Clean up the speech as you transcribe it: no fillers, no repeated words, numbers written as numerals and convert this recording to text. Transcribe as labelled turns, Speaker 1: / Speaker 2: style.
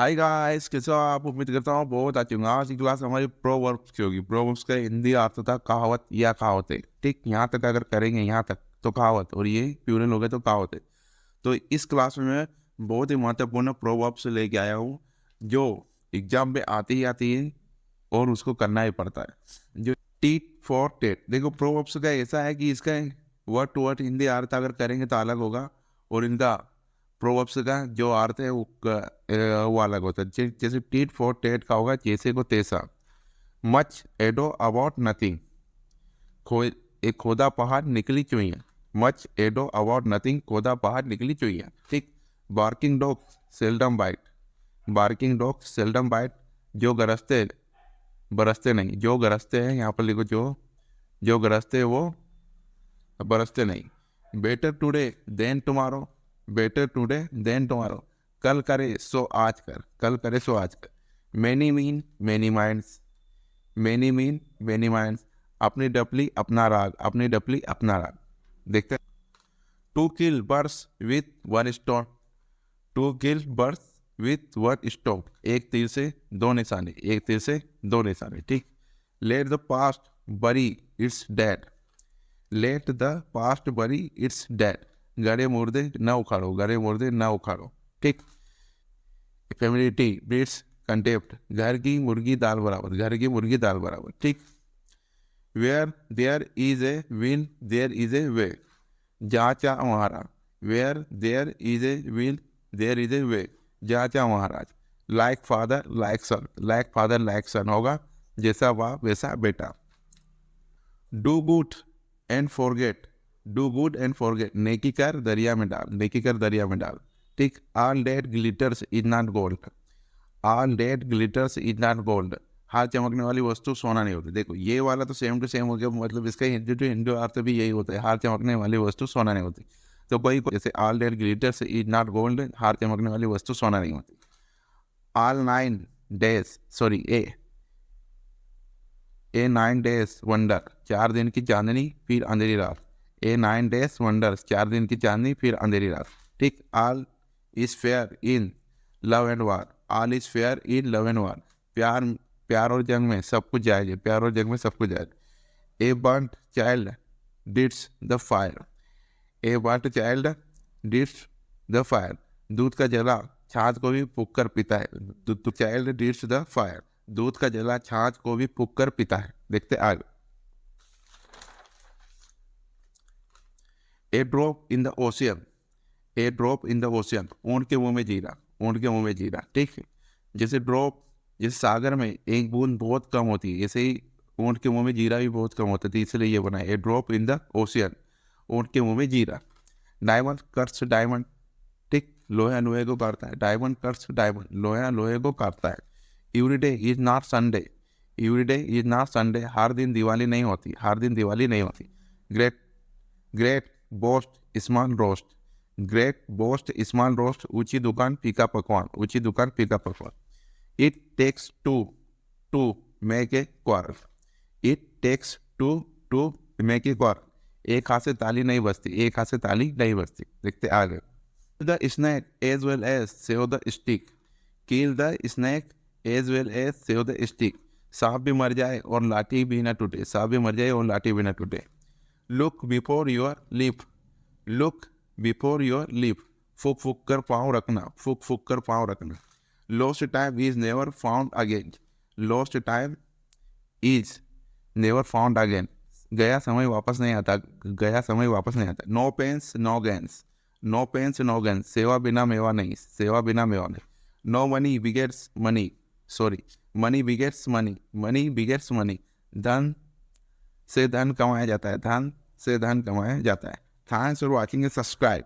Speaker 1: Hi guys, कैसे हो आप? उम्मीद करता हूँ बहुत अच्छी होंगे। आज की क्लास हमारी प्रोवर्ब्स की होगी। प्रोवर्ब्स का हिंदी अर्थ था कहावत या कहावतें। ठीक, यहाँ तक अगर करेंगे यहाँ तक तो कहावत, और ये प्यूरल हो गए तो कहावतें। तो इस क्लास में मैं बहुत ही महत्वपूर्ण प्रोवर्ब्स लेके आया हूँ जो एग्जाम में आती ही आती है और उसको करना ही पड़ता है। जो टीट फॉर टेट, देखो प्रोवर्ब्स का ऐसा है कि इसका वर्ड टू वर्ड हिंदी अर्थ अगर करेंगे तो अलग होगा, और इनका प्रोवर्ब्स का जो अर्थ है वो अलग होता है। जैसे टीट फॉर टेट का होगा जैसे को तैसा। मच एडो अबाउट नथिंग, खो एक खोदा पहाड़ निकली चुईया। मच एडो अबाउट नथिंग, खोदा पहाड़ निकली चुईया। ठीक। Barking dog seldom bite, barking dog seldom bite, जो गरजते बरसते नहीं, जो गरजते हैं यहाँ पर लिखो, जो गरजते हैं वो बरसते नहीं। Better today than tomorrow, better today than tomorrow, कल करे सो आज कर, कल करे सो आज कर। Many mean many minds, many mean many minds, अपनी डपली अपना राग, अपनी डपली अपना राग। देखते हैं। Two kill birds with one stone, two kill birds with one stone, एक तीर से दो निशाने, एक तीर से दो निशाने। ठीक। लेट द पास्ट बरी it's dead, let the past बरी इट्स डेड, गड़े मुर्दे न उखाड़ो, गड़े मुर्दे न उखाड़ो। ठीक। फेमिलिटी ब्रीड्स कंटेप्ट, घर की मुर्गी दाल बराबर, घर की मुर्गी दाल बराबर। ठीक। Where there is a will there is a way, जहाँ चाह वहाँ रहा, where there is a will there is a way, जहाँ चाह वहाँ राज। Like father like son, like father like son होगा जैसा बाप वैसा बेटा। Do good and forget, do good and forget, नेकी कर दरिया में डाल, नेकी कर दरिया में डाल। ठीक। All that glitters is not gold, all that glitters is not gold, हाथ चमकने वाली वस्तु सोना नहीं होती। देखो ये वाला तो सेम टू सेम हो गया, मतलब इसका हिंदी टू हिंदी अर्थ भी यही होता है, हाथ चमकने वाली वस्तु सोना नहीं होती। तो कोई जैसे all that glitters is not gold, हाथ चमकने वाली वस्तु सोना नहीं होती। All nine days sorry a 9 days wonder, 4 दिन की चांदनी फिर अंधेरी रात। ए 9 डेज वंडर्स, 4 दिन की चांदनी फिर अंधेरी रात। ठीक। All is fair in love and war, all is fair in love and वार, प्यार प्यार और जंग में सब कुछ जायज है, प्यार और जंग में सब कुछ जायज। A burnt child dreads the fire, a burnt child dreads the fire, दूध का जला छाछ को भी फूंक कर पीता है। चाइल्ड डिट्स द फायर, दूध का जला छाछ को भी फूंक कर पीता है। देखते आगे। A drop in the ocean, a drop in the ocean, ऊंट के मुंह में जीरा, ऊंट के मुंह में जीरा। ठीक है। जैसे ड्रॉप, जैसे सागर में एक बूंद बहुत कम होती है, ऐसे ही ऊंट के मुंह में जीरा भी बहुत कम होता है, इसलिए ये बना है ए ड्रॉप इन द ओशियन, ऊंट के मुंह में जीरा। डायमंड कट्स डायमंड, ठीक, लोहा लोहे को काटता है। डायमंड कट्स डायमंड, लोहा लोहे को काटता है। Everyday is not Sunday, everyday is not Sunday, हर दिन दिवाली नहीं होती, हर दिन दिवाली नहीं होती। Great great boast small roast, great boast small roast, ऊंची दुकान फीका पकवान, ऊंची दुकान फीका पकवान। It takes to to make a quarrel, it takes to make a quarrel, एक हाथ से ताली नहीं बजती, एक हाथ से ताली नहीं बजती। देखते आगे। The snake as well as save the stick, kill the snake as well as save the stick, सांप भी मर जाए और लाठी भी ना टूटे, सांप भी मर जाए और लाठी भी ना टूटे। Look before your lip, look before your lip, फूक फूक कर पाँव रखना, फूक फूक कर पाँव रखना। Lost time is never found again, lost time is never found again, गया समय वापस नहीं आता, गया समय वापस नहीं आता। No pains no gains, no pains no gains, सेवा बिना मेवा नहीं, सेवा बिना मेवा नहीं। No money begets money, sorry, money begets money, money begets money, धन से धन कमाया जाता है, धन से धन कमाया जाता है। Thanks for watching and subscribe.